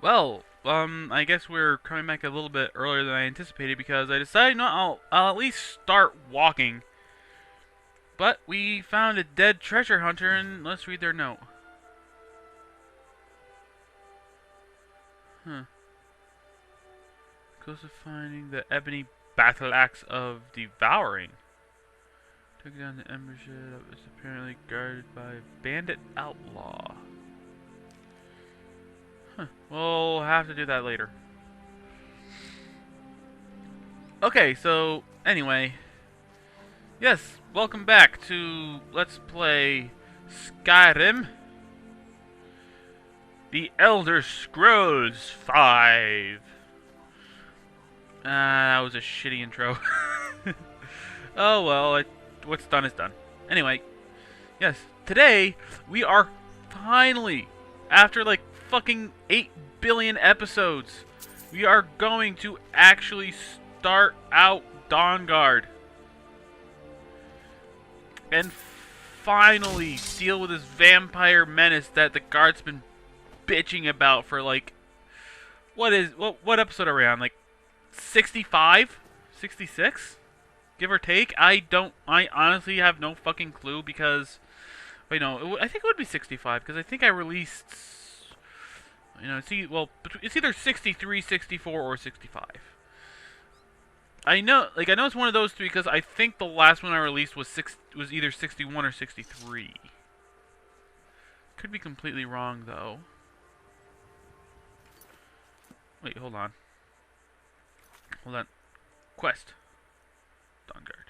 I guess we're coming back a little bit earlier than I anticipated because I decided I'll at least start walking. But we found a dead treasure hunter, and let's read their note. Huh. Close to finding the ebony battle axe of devouring. Took down the ember shed that was apparently guarded by a bandit outlaw. Huh. We'll have to do that later. Okay, so anyway, yes, welcome back to Let's Play Skyrim, The Elder Scrolls 5. That was a shitty intro. Oh well, what's done is done. Anyway, yes, today we are finally, after like fucking 8 billion episodes, we are going to actually start out Dawnguard. And finally deal with this vampire menace that the guard's been bitching about for like, what episode are we on? Like 65? 66? Give or take? I honestly have no fucking clue because, wait, no, I think it would be 65 because I think I released, it's either 63, 64, or 65. I know it's one of those three because I think the last one I released was either 61 or 63. Could be completely wrong though. Wait, hold on. Quest. Dawnguard.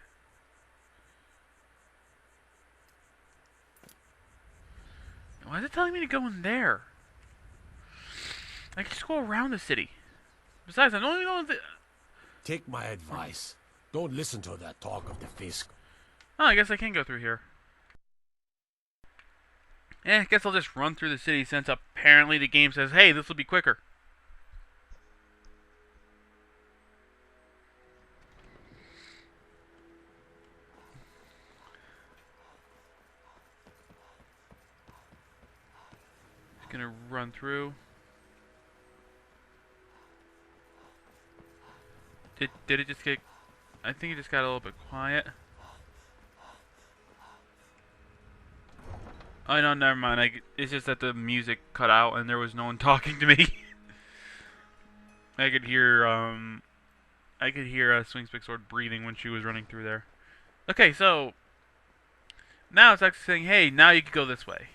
Why is it telling me to go in there? I can just go around the city. Besides, I don't even know if Take my advice. Don't listen to that talk of the Fisk. Oh, I guess I can go through here. I guess I'll just run through the city since apparently the game says, hey, this will be quicker. Just gonna run through. Did it just get... I think it just got a little bit quiet. Oh no, never mind. It's just that the music cut out and there was no one talking to me. I could hear Swing Spick Sword breathing when she was running through there. Okay, so now it's actually saying, hey, now you can go this way.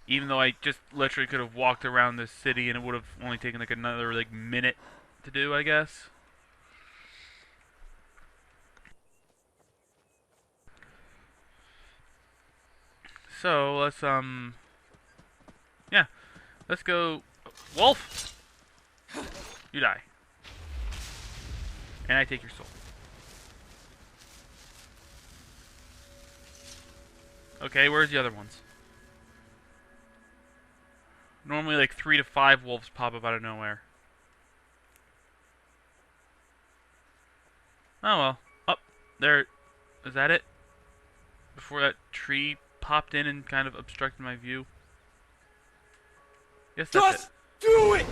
Even though I just literally could have walked around this city and it would have only taken like another like minute to do, I guess. So, let's go. Wolf! You die. And I take your soul. Okay, where's the other ones? Normally like 3 to 5 wolves pop up out of nowhere. Oh well. Up there. Is that it? Before that tree popped in and kind of obstructed my view. Yes, that's Just do it!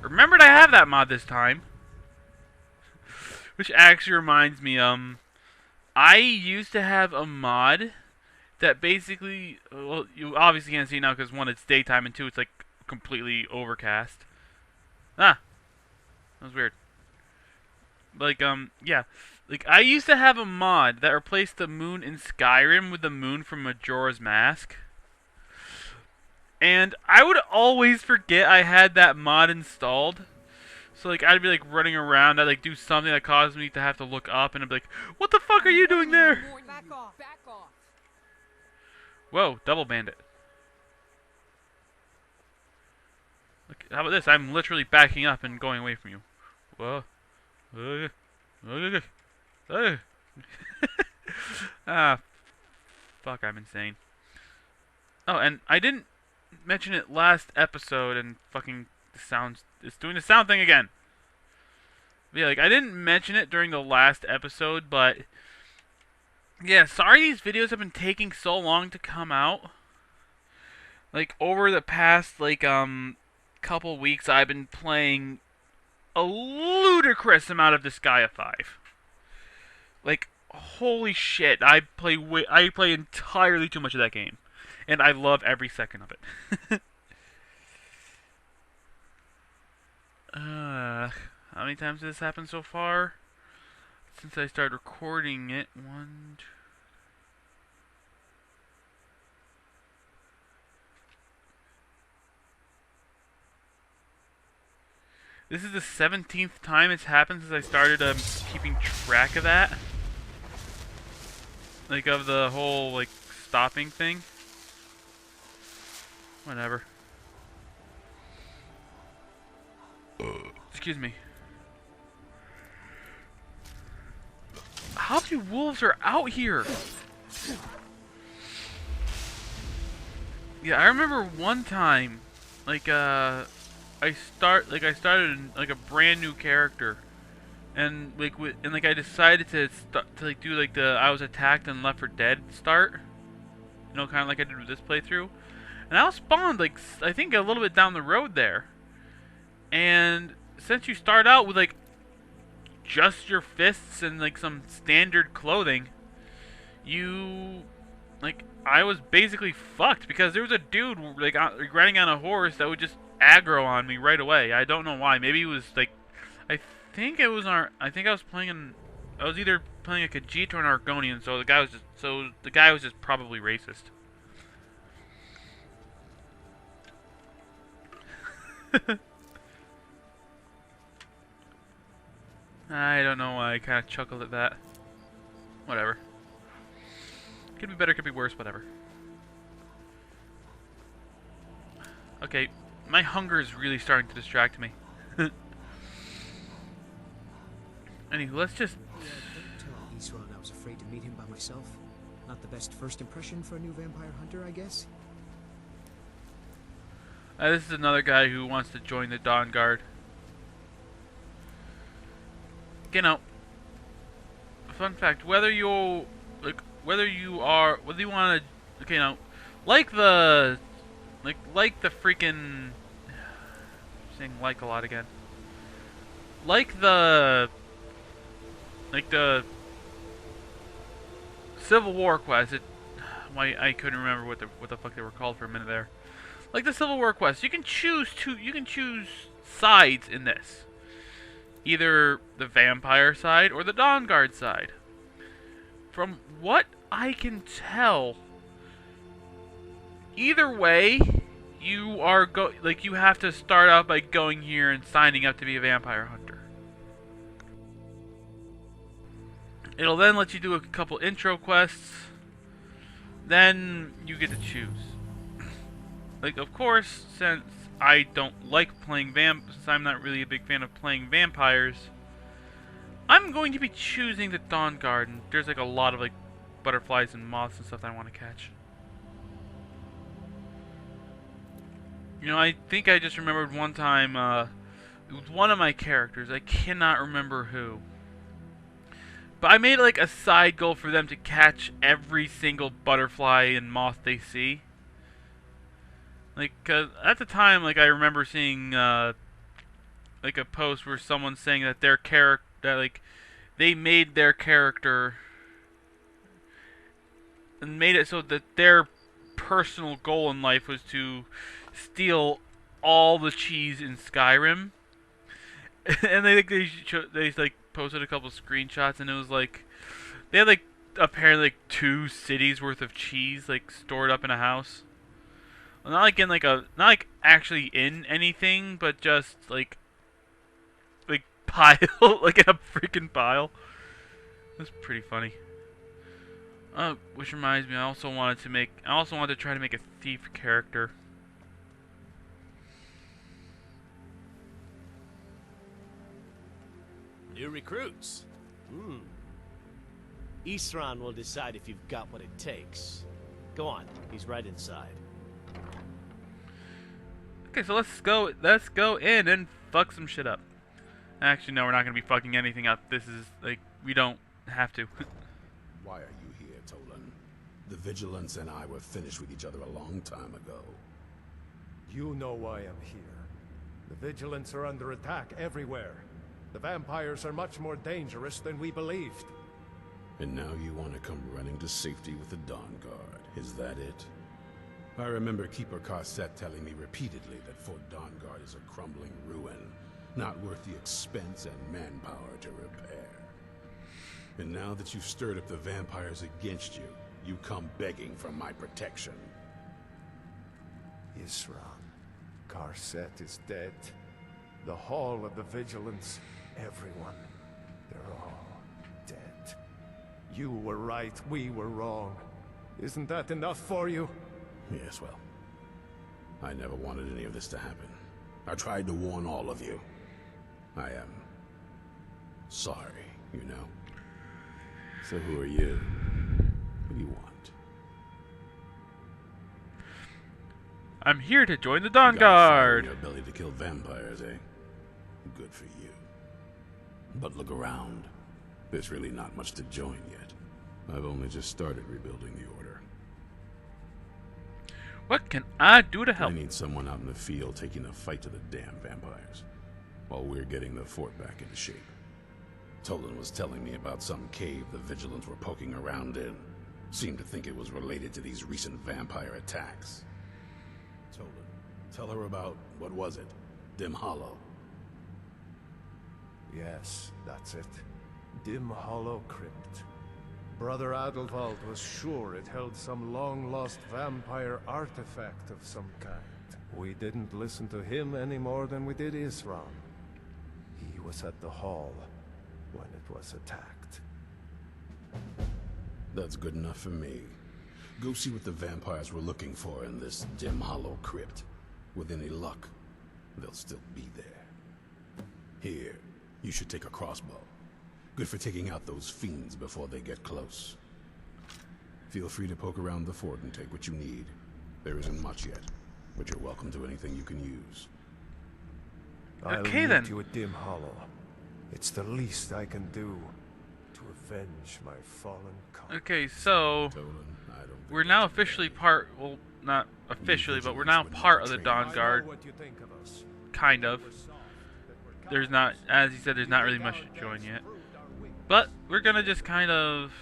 Remembered I have that mod this time. Which actually reminds me, I used to have a mod that basically, well, you obviously can't see now because one, it's daytime, and two, it's like completely overcast. Ah, that was weird. Like, yeah. Like, I used to have a mod that replaced the moon in Skyrim with the moon from Majora's Mask. And I would always forget I had that mod installed. So, like, I'd be, like, running around. I'd, like, do something that caused me to have to look up. And I'd be like, what the fuck are you doing there? Back off, back off. Whoa, double bandit. Look, how about this? I'm literally backing up and going away from you. Whoa. Ah, fuck, I'm insane. Oh, and I didn't mention it last episode, and fucking the sounds, it's doing the sound thing again. But yeah, like, I didn't mention it during the last episode, but yeah, sorry these videos have been taking so long to come out. Like, over the past, like, couple weeks, I've been playing a ludicrous amount of Disgaea 5. Like, holy shit! I play entirely too much of that game, and I love every second of it. How many times has this happened so far? Since I started recording it, one, two. This is the 17th time it's happened since I started keeping track of that. Like, of the whole, like, stopping thing. Whatever. Excuse me. How many wolves are out here? Yeah, I remember one time, like, I started like a brand new character, and I decided to like do like I was attacked and Left 4 Dead start, you know, kind of like I did with this playthrough, and I was spawned like I think a little bit down the road there, and since you start out with like just your fists and like some standard clothing, I was basically fucked because there was a dude like riding on a horse that would just aggro on me right away. I don't know why. Maybe it was like, I think I was either playing a Khajiit or an Argonian. So the guy was just probably racist. I don't know why I kind of chuckled at that. Whatever. Could be better, could be worse, whatever. Okay, my hunger is really starting to distract me. Anyway, let's just... Yeah, don't tell Isran I was afraid to meet him by myself. Not the best first impression for a new vampire hunter, I guess. This is another guy who wants to join the Dawnguard. You know, fun fact, whether you want to, okay, now, like the freaking, saying like a lot again, like the Civil War quest, I couldn't remember what the fuck they were called for a minute there. Like the Civil War quest, you can choose sides in this. Either the vampire side or the Dawnguard side. From what I can tell, either way, you have to start out by going here and signing up to be a vampire hunter. It'll then let you do a couple intro quests. Then you get to choose. Like, of course, since I don't like playing since I'm not really a big fan of playing vampires, I'm going to be choosing the Dawnguard, and there's like a lot of like butterflies and moths and stuff that I want to catch. You know, I think I just remembered one time, it was one of my characters, I cannot remember who, but I made like a side goal for them to catch every single butterfly and moth they see. Like, 'cause at the time, like, I remember seeing, like, a post where someone's saying that they made their character and made it so that their personal goal in life was to steal all the cheese in Skyrim. And they posted a couple screenshots, and it was like, they had, like, apparently, like, 2 cities worth of cheese, like, stored up in a house. Not like in not like actually in anything, but just like pile, like in a freaking pile. That's pretty funny. Which reminds me, I also wanted to try to make a thief character. New recruits. Isran will decide if you've got what it takes. Go on, he's right inside. Okay, so let's go in and fuck some shit up. Actually, no, we're not gonna be fucking anything up. This is like, we don't have to. Why are you here, Tolan? The Vigilance and I were finished with each other a long time ago. You know why I'm here. The Vigilants are under attack everywhere. The vampires are much more dangerous than we believed. And now you want to come running to safety with the Dawnguard. Is that it? I remember Keeper Carset telling me repeatedly that Fort Dawnguard is a crumbling ruin, not worth the expense and manpower to repair. And now that you've stirred up the vampires against you, you come begging for my protection. Isran, Carset is dead. The Hall of the Vigilance, everyone, they're all dead. You were right, we were wrong. Isn't that enough for you? Yes, well, I never wanted any of this to happen. I tried to warn all of you. I am sorry, you know. So who are you? What do you want? I'm here to join the You got fire in Dawnguard. your belly to kill vampires, eh? Good for you. But look around. There's really not much to join yet. I've only just started rebuilding the Order. What can I do to I help? need someone out in the field taking a fight to the damn vampires, while we're getting the fort back into shape. Tolan was telling me about some cave the Vigilants were poking around in. Seemed to think it was related to these recent vampire attacks. Tolan, tell her about, what was it? Dim Hollow. Yes, that's it. Dim Hollow Crypt. Brother Adelwald was sure it held some long-lost vampire artifact of some kind. We didn't listen to him any more than we did Isran. He was at the hall when it was attacked. That's good enough for me. Go see what the vampires were looking for in this Dim Hollow Crypt. With any luck, they'll still be there. Here, you should take a crossbow. Good for taking out those fiends before they get close. Feel free to poke around the fort and take what you need. There isn't much yet, but you're welcome to anything you can use. I'll Okay, meet then. you at Dim Hollow. It's the least I can do to avenge my fallen country. Okay, so Tolan, I don't think we're now that's officially bad. part. Well, not officially, but we're now part of the I Dawnguard. know what you think of us. Kind of. There's not, as you said, there's not really much to join yet. But we're gonna just kind of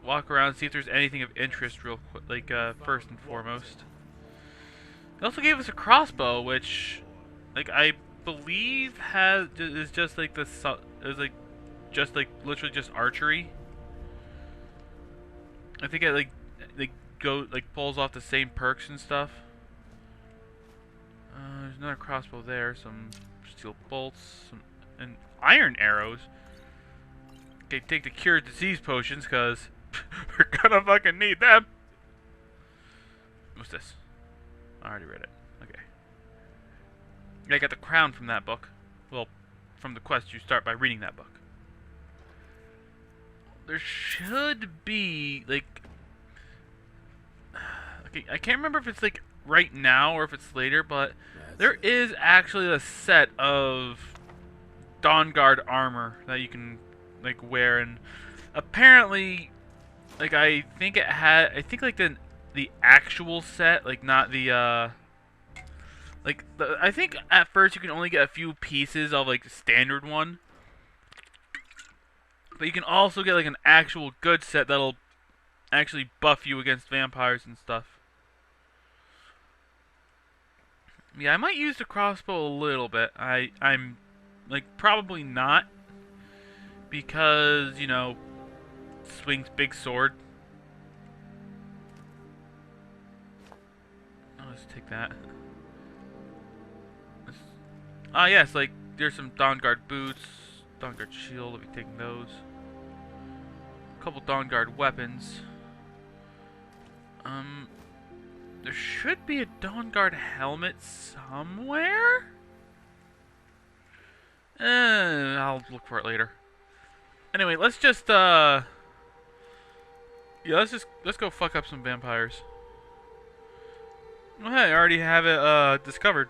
walk around, see if there's anything of interest real quick, like first and foremost. They also gave us a crossbow, which, like, I believe is just like is like just like literally just archery. I think it like pulls off the same perks and stuff. There's another crossbow there, some steel bolts, and iron arrows. Okay, take the cure disease potions, cause we're gonna fucking need them. What's this? I already read it. Okay. Yeah, I got the crown from that book. Well, from the quest, you start by reading that book. There should be, like... Okay, I can't remember if it's, like, right now or if it's later, but there is actually a set of Dawnguard armor that you can, like, wear, and apparently, like, I think like the actual set, like, not the I think at first you can only get a few pieces of, like, the standard one, but you can also get, like, an actual good set that'll actually buff you against vampires and stuff. Yeah, I might use the crossbow a little bit. I'm like, probably not, because, you know, swings big sword. I'll just take that. Yes, like, there's some Dawnguard boots, Dawnguard shield, I'll be taking those. A couple Dawnguard weapons. There should be a Dawnguard helmet somewhere? I'll look for it later. Anyway, let's just, yeah, let's go fuck up some vampires. Oh, hey, I already have it, discovered.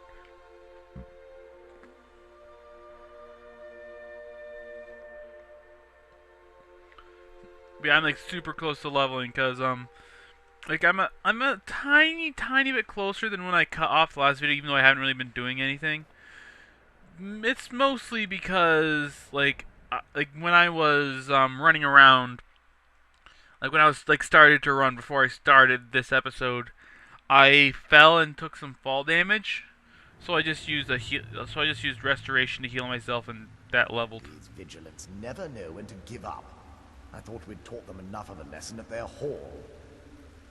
Yeah, I'm, like, super close to leveling, because, like, I'm a tiny bit closer than when I cut off the last video, even though I haven't really been doing anything. it's mostly because like when I was running around, like when I was like started to run before I started this episode, I fell and took some fall damage. So I just used so I just used restoration to heal myself, and that leveled. These vigilants never know when to give up. I thought we'd taught them enough of a lesson at their hall.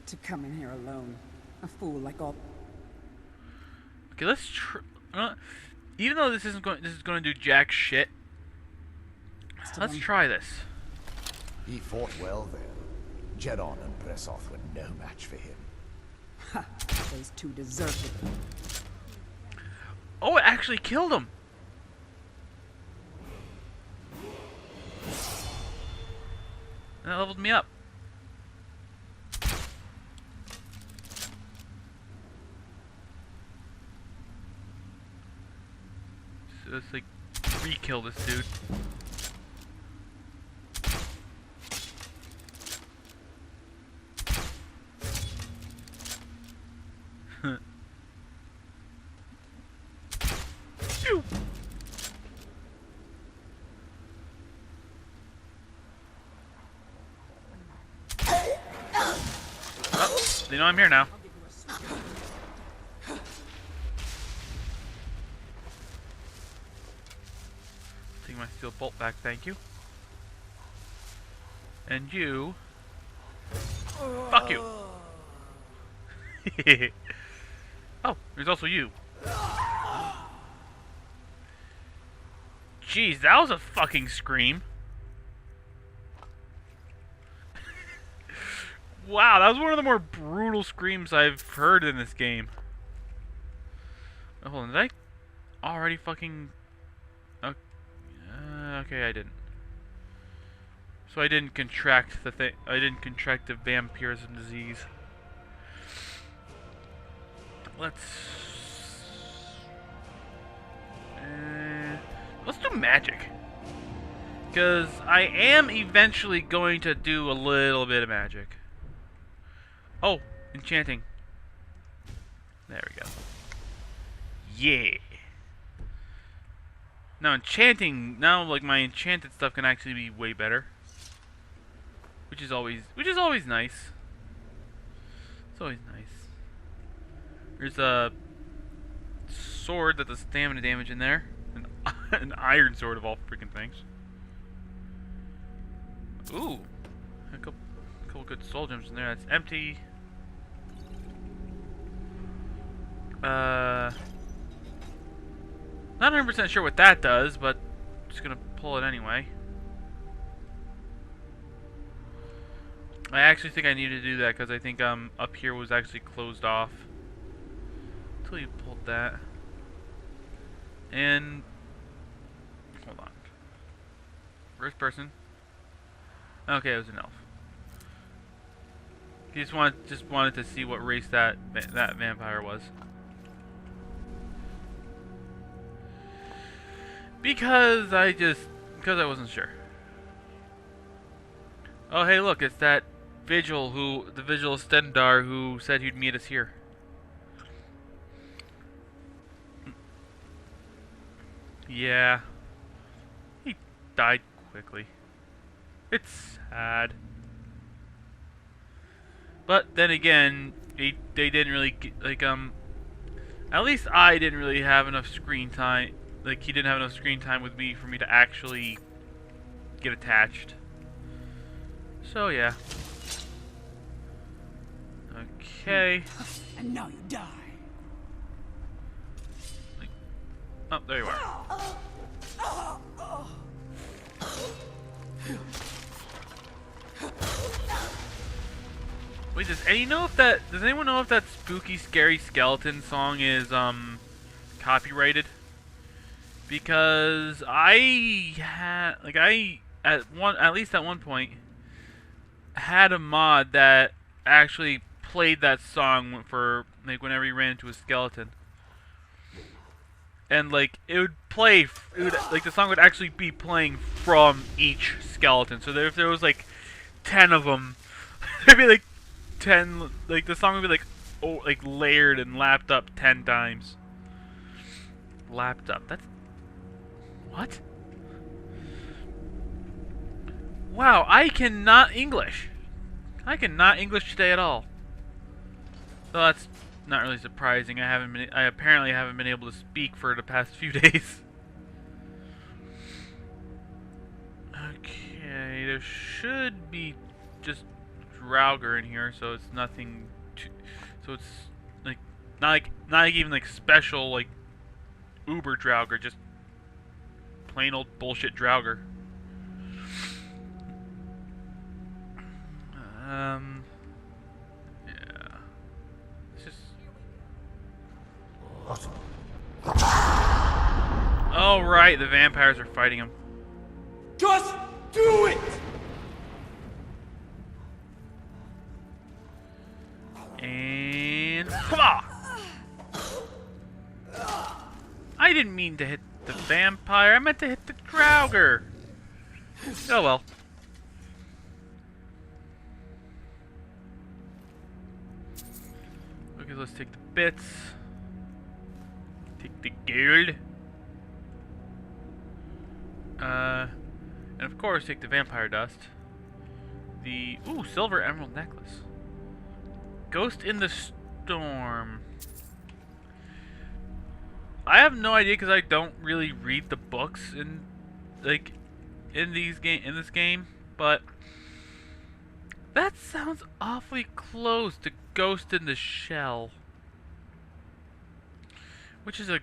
To come in here alone. A fool like all... Okay, let's even though this is going to do jack shit, let's try this. He fought well there. Jedon and Bresoth were no match for him. Ha! Those two deserved it. Oh, it actually killed him. And that leveled me up. So let's like re-kill this dude. Phew. Oh, they know I'm here now. Take my steel bolt back, thank you. And you... Fuck you! Oh, there's also you. Jeez, that was a fucking scream. Wow, that was one of the more brutal screams I've heard in this game. Oh, hold on, did I already fucking... Okay, I didn't. So I didn't contract the thing. I didn't contract the vampirism disease. Let's do magic, because I am eventually going to do a little bit of magic. Oh, enchanting. There we go. Yeah. Now enchanting, like my enchanted stuff can actually be way better, which is always nice. It's always nice. There's a sword that does stamina damage in there, an iron sword of all freaking things. Ooh, a couple good soul gems in there. That's empty. Not 100% sure what that does, but just gonna pull it anyway. I actually think I need to do that because I think up here was actually closed off until you pulled that. And hold on, first person. Okay, it was an elf. He just wanted to see what race that vampire was. Because I wasn't sure. Oh, hey, look, it's that Vigil the Vigil Stendar who said he'd meet us here. Yeah. He died quickly. It's sad. But then again, they didn't really at least I didn't really have enough screen time. Like, he didn't have enough screen time with me for me to actually get attached. So, yeah. Okay. And now you die. Oh, there you are. Wait, does anyone know if that spooky, scary skeleton song is, copyrighted? Because at least at one point, had a mod that actually played that song for, like, whenever you ran into a skeleton. And, like, the song would actually be playing from each skeleton. So if there was, like, 10 of them, there'd be, like, 10, like, the song would be, like, layered and lapped up 10 times. Lapped up, What? Wow, I cannot English. I cannot English today at all. So that's not really surprising. I apparently haven't been able to speak for the past few days. Okay, there should be just Draugr in here, so it's nothing too, so it's like not like even like special like Uber Draugr, just plain old bullshit Draugr. Yeah. It's just. Oh right, the vampires are fighting him. Just do it! And come on! I didn't mean to hit the vampire. I meant to hit the Draugr. Oh well. Okay, let's take the bits. Take the gold. And of course, take the vampire dust. The silver emerald necklace. Ghost in the Storm. I have no idea because I don't really read the books in this game, but that sounds awfully close to Ghost in the Shell, which is a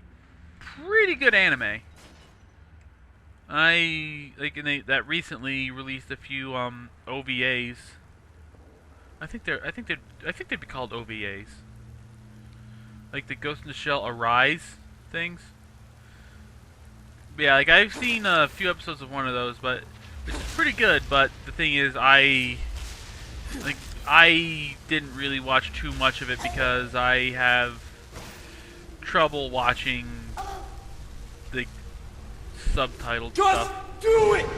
pretty good anime. That recently released a few OVAs. I think they'd be called OVAs. Like the Ghost in the Shell Arise things. But yeah, like I've seen a few episodes of one of those, but which is pretty good. But the thing is, I didn't really watch too much of it because I have trouble watching the subtitled Just stuff. do it!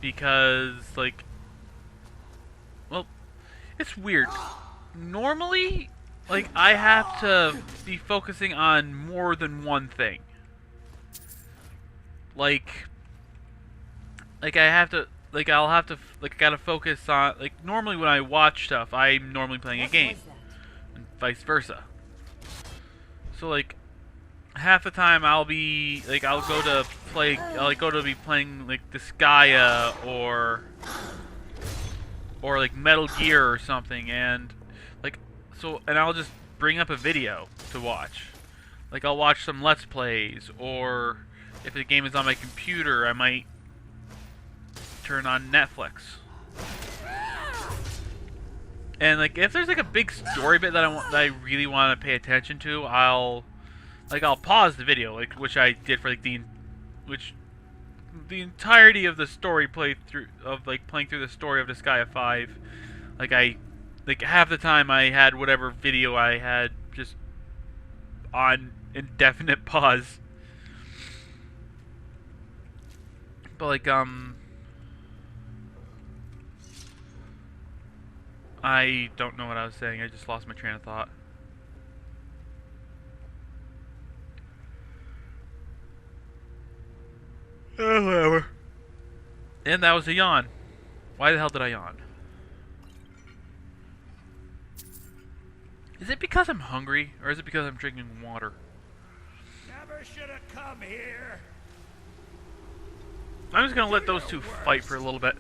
Because well, it's weird. Normally, I have to be focusing on more than one thing. I gotta focus on, normally when I watch stuff, I'm normally playing a game. And vice versa. So, half the time I'll be, I'll go to be playing, Disgaea or Metal Gear or something, and and I'll just bring up a video to watch. I'll watch some Let's Plays, or if the game is on my computer, I might turn on Netflix. And if there's a big story bit that I really want to pay attention to, I'll pause the video, which I did for the entirety of the story playing through the story of Disgaea 5. Half the time I had whatever video I had just on indefinite pause. But I don't know what I was saying. I just lost my train of thought. Oh, whatever. And that was a yawn. Why the hell did I yawn? Is it because I'm hungry, or is it because I'm drinking water? Never should have come here. I'm just gonna let those two fight for a little bit.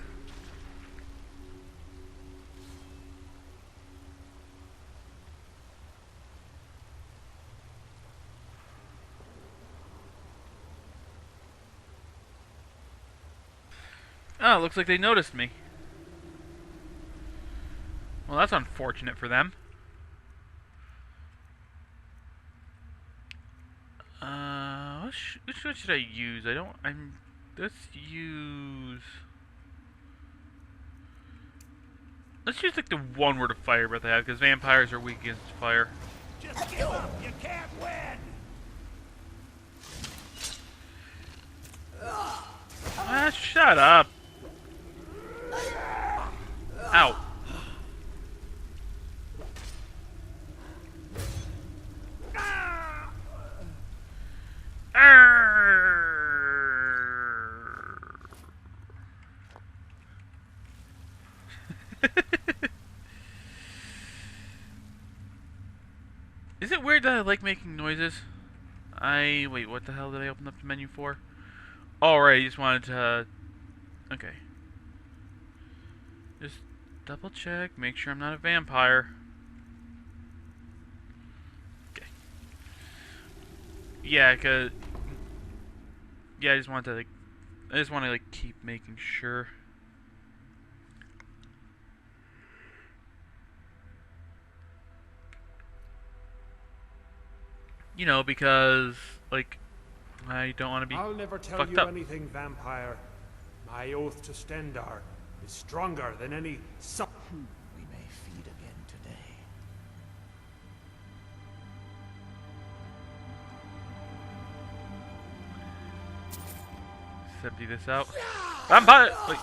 Oh, looks like they noticed me. Well, that's unfortunate for them. Which one should I use? Let's use the one word of fire breath I have, because vampires are weak against fire. Just give up. You can't win. Shut up. Ow. Arrgh. it weird that I like making noises? Wait, what the hell did I open up the menu for? Alright, I just wanted to... Okay. Just double check, make sure I'm not a vampire. Okay. Yeah, cause... Yeah, I just want to keep making sure. You know, because, like, I don't want to be I'll never tell fucked you up. anything, vampire. My oath to Stendar is stronger than any We may feed again today. Let's empty this out. Vampire! Wait.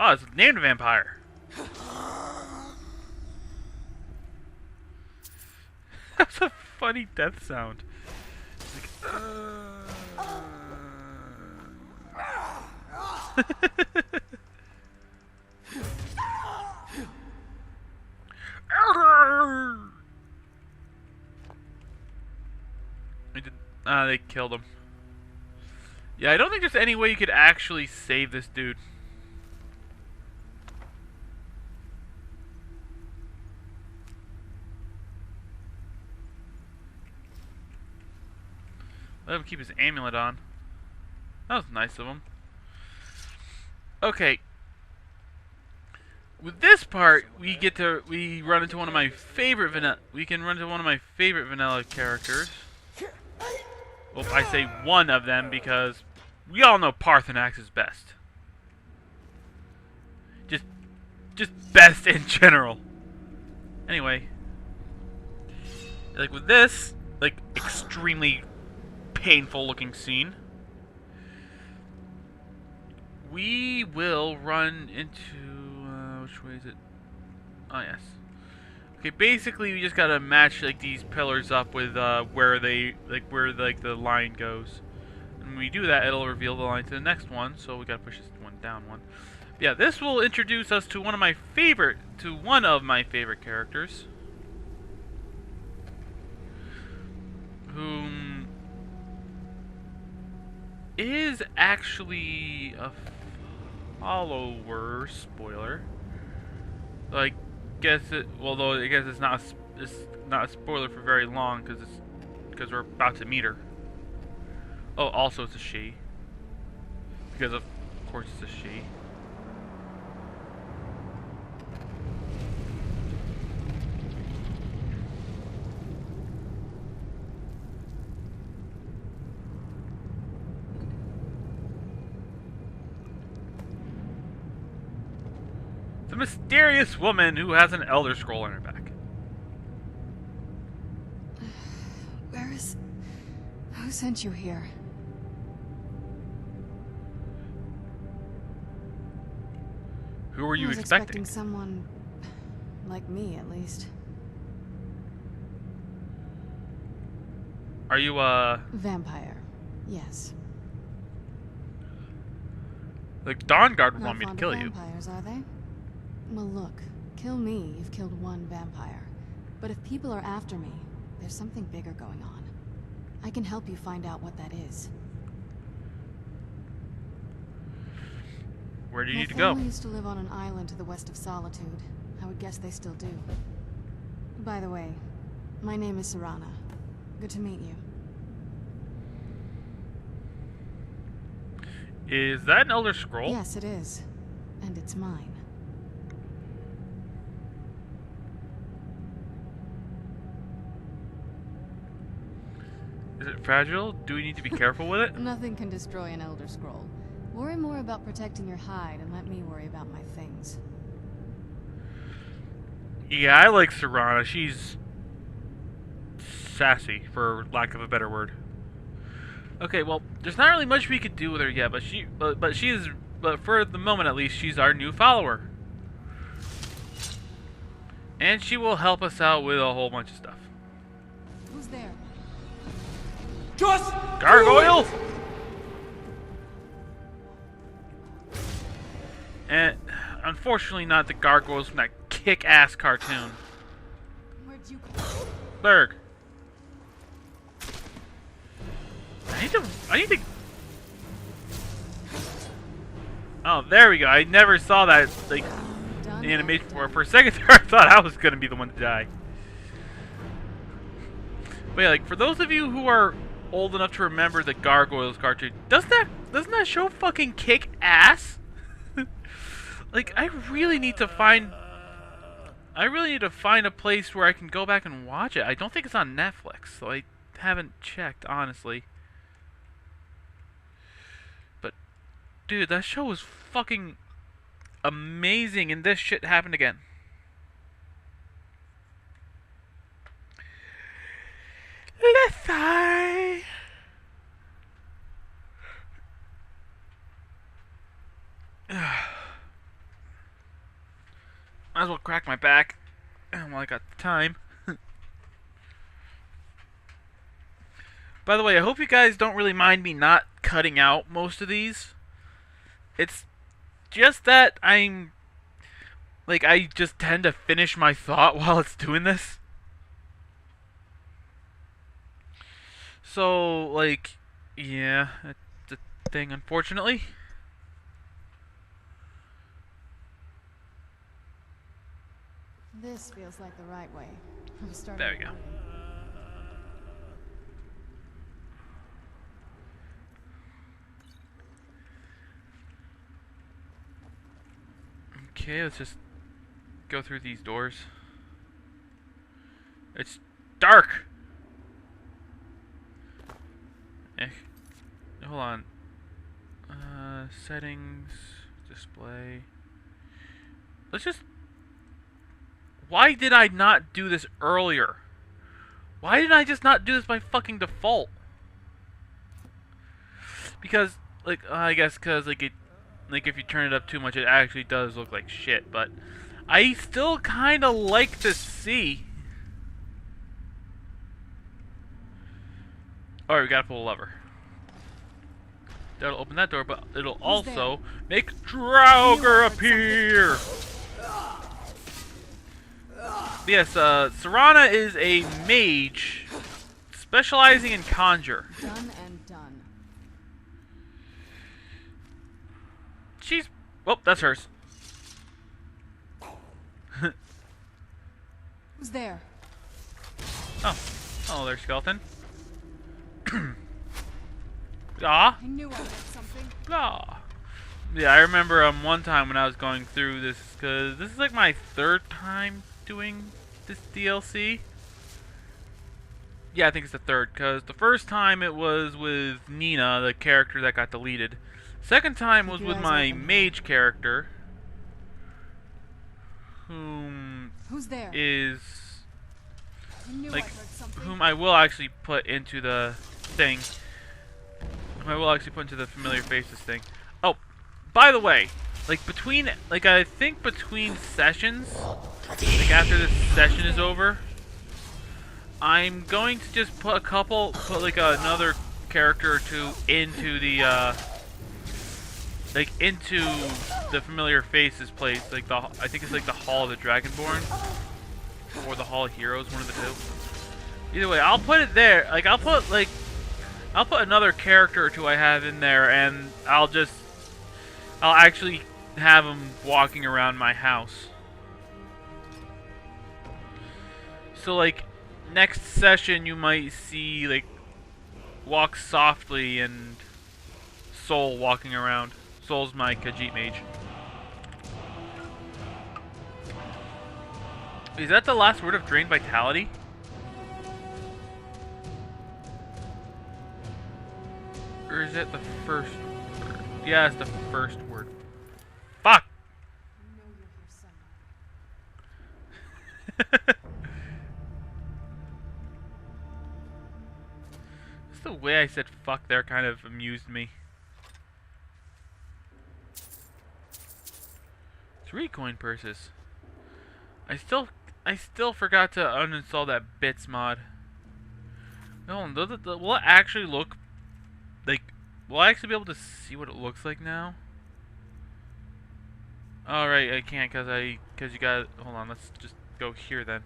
Oh, it's named vampire. That's a funny death sound. It's like, they killed him. Yeah, I don't think there's any way you could actually save this dude. Let him keep his amulet on. That was nice of him. Okay. With this part, we run into one of my favorite vanilla characters. Well, I say one of them because we all know Parthenax is best. Just best in general. Anyway, like with this, like extremely painful looking scene, we will run into which way is it? Oh yes. Okay, basically we just gotta match like these pillars up with where the line goes. And when we do that, it'll reveal the line to the next one. So we gotta push this one down one. But yeah, this will introduce us to one of my favorite characters, whom is actually a follower. Spoiler. Like. Although I guess it's not a spoiler for very long because we're about to meet her. Oh, also it's a she. Because of course it's a she. The mysterious woman who has an Elder Scroll on her back. Who sent you here? Who were you I was expecting? Someone like me, at least. Are you Vampire, yes. Like Dawnguard would Not want me to fond kill of you. Vampires, are they? Well, look, kill me, you've killed one vampire. But if people are after me, there's something bigger going on. I can help you find out what that is. Where do you My need to go? family used to live on an island to the west of Solitude. I would guess they still do. By the way, my name is Serana. Good to meet you. Is that an Elder Scroll? Yes, it is. And it's mine. Is it fragile? Do we need to be careful with it? Nothing can destroy an Elder Scroll. Worry more about protecting your hide and let me worry about my things. Yeah, I like Serana. She's sassy, for lack of a better word. Okay, well, there's not really much we could do with her yet, but for the moment at least, she's our new follower. And she will help us out with a whole bunch of stuff. Who's there? Just Gargoyle! And unfortunately not the gargoyles from that kick-ass cartoon. Where'd you go? Berg. need to. Oh, there we go. I never saw that, like, the animation before. For a second there, I thought I was gonna be the one to die. But yeah, like, for those of you who are old enough to remember the Gargoyles cartoon, doesn't that show fucking kick ass? Like, I really need to find a place where I can go back and watch it. I don't think it's on Netflix, so I haven't checked, honestly. But, dude, that show was fucking amazing, and this shit happened again. Let's Might as well crack my back while I got the time. By the way, I hope you guys don't really mind me not cutting out most of these. It's just that I just tend to finish my thought while it's doing this. So, like, yeah, it's a thing, unfortunately. This feels like the right way. I'm starting. There we go. Okay, let's just go through these doors. It's dark! Hold on. Settings, display. Let's just... Why did I not do this earlier? Why did I just not do this by fucking default? Because, like, I guess because, like, if you turn it up too much, it actually does look like shit, but I still kind of like to see. Alright, we gotta pull a lever. That'll open that door, but it'll also make Draugr appear! Yes, Serana is a mage specializing in conjure. Done and done. She's... Oh, that's hers. Who's there? Oh. Oh, there's skeleton. Ah. I knew I heard something. Ah. Yeah, I remember one time when I was going through this, because this is like my third time doing this DLC. Yeah, I think it's the third, because the first time it was with Nina, the character that got deleted. Second time was with my mage character, Who's there? Is like, I whom I will actually put into the thing. I will actually put into the familiar faces thing. Oh, by the way, like between, like I think between sessions, like after this session is over, I'm going to just put like another character or two into the, like into the familiar faces place. Like I think it's like the Hall of the Dragonborn or the Hall of Heroes, one of the two. Either way, I'll put it there. Like I'll put another character or two I have in there, and I'll actually have them walking around my house. So like next session you might see like Walk Softly and Soul walking around. Soul's my Khajiit mage. Is that the last word of Drain Vitality? Or is it the first word? Yeah, it's the first word. Fuck! Just the way I said fuck there kind of amused me. 3 coin purses. I still forgot to uninstall that bits mod. Hold on, will it actually look like, will I actually be able to see what it looks like now? Alright, I can't because you got, hold on, let's just go here then.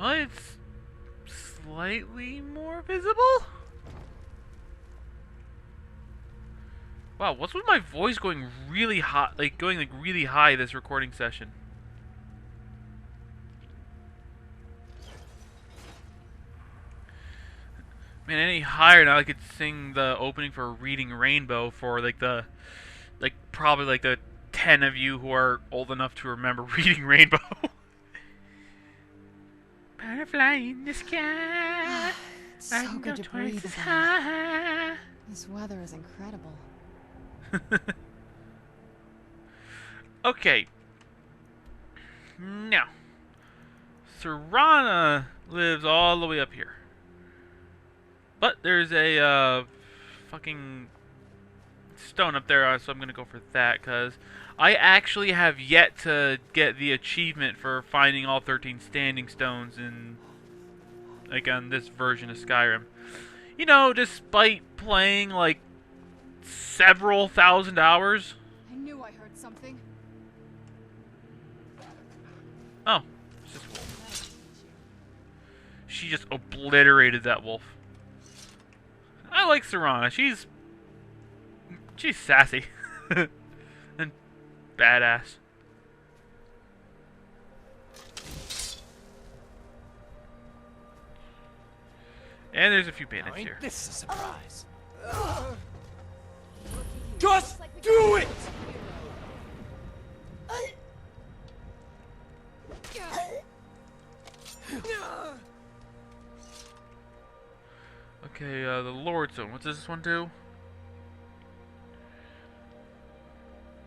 Well, it's slightly more visible? Wow, what's with my voice going really high, really high this recording session? Man, any higher now I could sing the opening for Reading Rainbow for probably like the 10 of you who are old enough to remember Reading Rainbow. Butterfly in the sky. It's so good to breathe again. High. This weather is incredible. Okay. Now, Serana lives all the way up here. But there's a fucking stone up there, so I'm going to go for that, because I actually have yet to get the achievement for finding all 13 standing stones in, like, on this version of Skyrim. You know, despite playing, like, several thousand hours. I knew I heard something. Oh, it's just a wolf. She just obliterated that wolf. I like Serana. She's sassy and badass. And there's a few bandits here. This is a surprise. Just do it! Okay, the Lord Zone. What does this one do?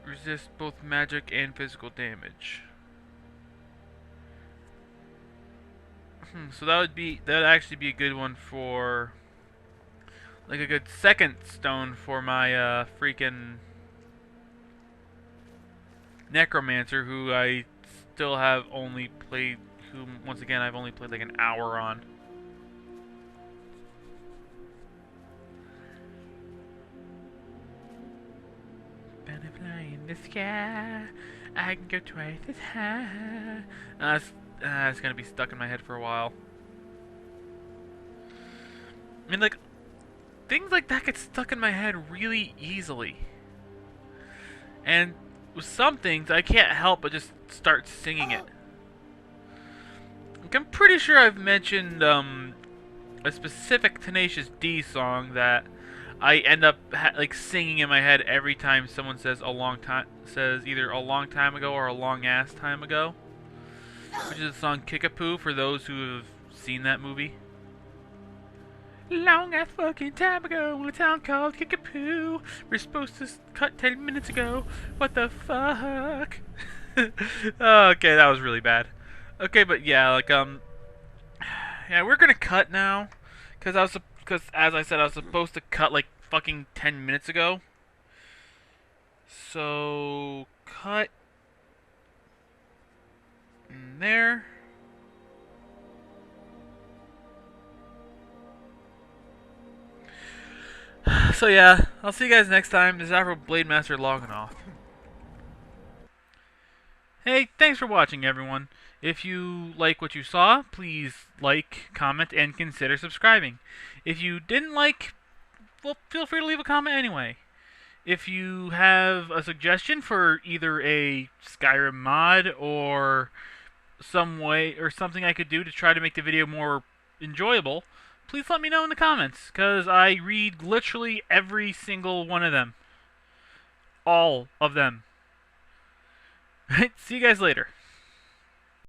Resist both magic and physical damage. So that'd actually be a good one for, like, a good second stone for my freaking Necromancer, who I still have only played, who once again I've only played like an hour on. Butterfly in the sky, I can go twice as high. It's gonna be stuck in my head for a while. I mean, like, things like that get stuck in my head really easily. And with some things, I can't help but just start singing it. Like, I'm pretty sure I've mentioned a specific Tenacious D song that I end up like singing in my head every time someone says either a long time ago or a long ass time ago, which is the song Kickapoo for those who have seen that movie. Long ass fucking time ago in a town called Kickapoo. We're supposed to cut 10 minutes ago. What the fuck? Okay, that was really bad. Okay, but yeah, like yeah, we're gonna cut now, because as I said, I was supposed to cut like fucking 10 minutes ago. So cut in there. So yeah, I'll see you guys next time. This is Afro Blade Master logging off. Hey, thanks for watching, everyone. If you like what you saw, please like, comment, and consider subscribing. If you didn't like, well, feel free to leave a comment anyway. If you have a suggestion for either a Skyrim mod or some way or something I could do to try to make the video more enjoyable, please let me know in the comments, because I read literally every single one of them. All of them. See you guys later.